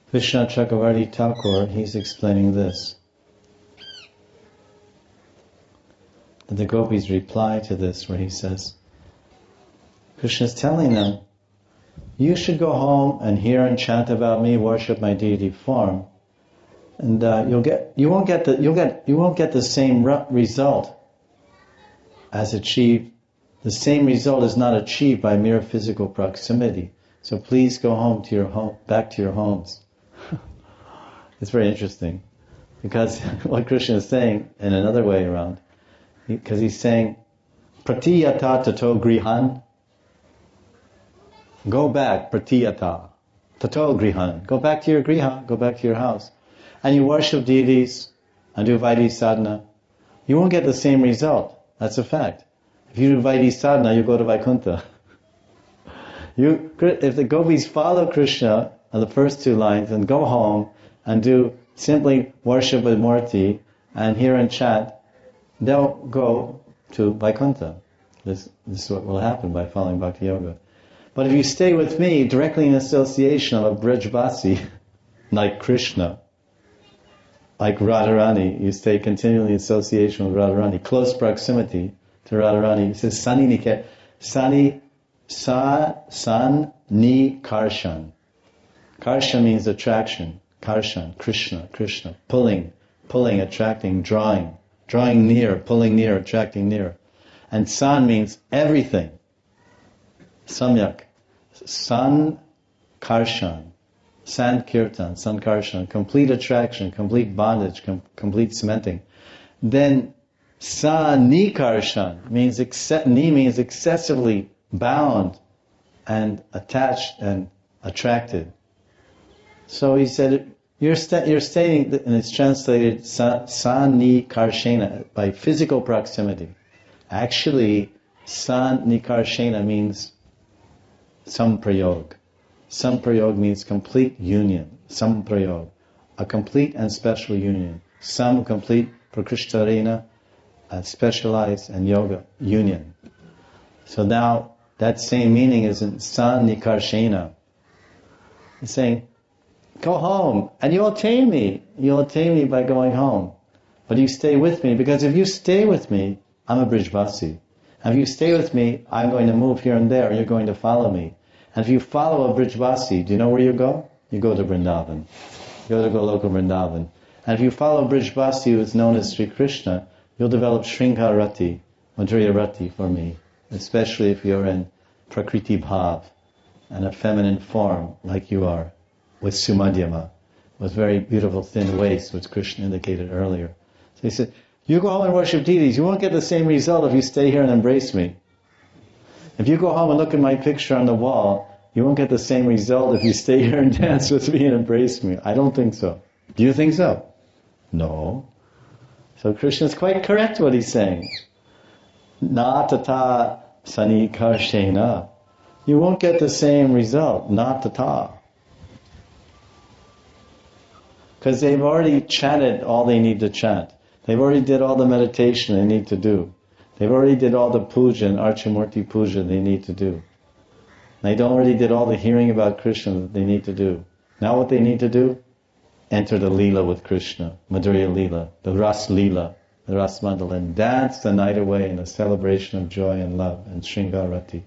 Krishna Chakravarti Thakur, he's explaining this. The gopis reply to this where he says, Krishna's telling them, you should go home and hear and chant about me, worship my deity form, and you won't get the same result as achieved. The same result is not achieved by mere physical proximity. So please go back to your homes. It's very interesting, because what Krishna is saying in another way around, because he's saying, pratiyata tato grihan, go back, pratiyata tato grihan, go back to your griha, go back to your house, and you worship deities and do Vaidhi sadhana. You won't get the same result. That's a fact. If you do Vaidhi sadhana, you go to Vaikuntha. If the gopis follow Krishna on the first two lines and go home and do simply worship with Murti and hear and chant, they'll go to Vaikuntha. This is what will happen by following Bhakti Yoga. But if you stay with me directly in association of a Brajvasi, like Krishna, like Radharani, you stay continually in association with Radharani, close proximity to Radharani. It says San ni karshan. Karshan means attraction. Karshan, Krishna, pulling, attracting, drawing near, pulling near, attracting near. And san means everything. Samyak. San karshan. Sankirtan, sankarshan, complete attraction, complete bondage, complete cementing. Then sanikarshan means means excessively bound and attached and attracted. So he said, you're stating, and it's translated sanikarshena, by physical proximity. Actually, sanikarshena means samprayog. Samprayog means complete union. Samprayog, a complete and special union. Sam, complete, prakrishtarena, specialized, and yoga, union. So now, that same meaning is in sanikarshena. It's saying, go home, and you'll attain me. You'll attain me by going home. But you stay with me, because if you stay with me, I'm a Brijvasi. And if you stay with me, I'm going to move here and there, you're going to follow me. And if you follow a Brijvasi, do you know where you go? You go to Vrindavan. You go to Goloka Vrindavan. And if you follow Brijvasi, who is known as Sri Krishna, you'll develop Shringa Rati, Madhurya Rati for me. Especially if you're in Prakriti Bhav, and a feminine form like you are, with Sumadhyama, with very beautiful thin waist, which Krishna indicated earlier. So he said, you go home and worship deities, you won't get the same result if you stay here and embrace me. If you go home and look at my picture on the wall, you won't get the same result if you stay here and dance with me and embrace me. I don't think so. Do you think so? No. So Krishna is quite correct what he's saying. Na tata sanikarshena. You won't get the same result. Na tata. Because they've already chanted all they need to chant. They've already did all the meditation they need to do. They've already did all the puja and Archamurti puja they need to do. They already did all the hearing about Krishna that they need to do. Now what they need to do? Enter the lila with Krishna, Madhurya lila, the ras lila, the ras mandala, and dance the night away in a celebration of joy and love and Shringarati.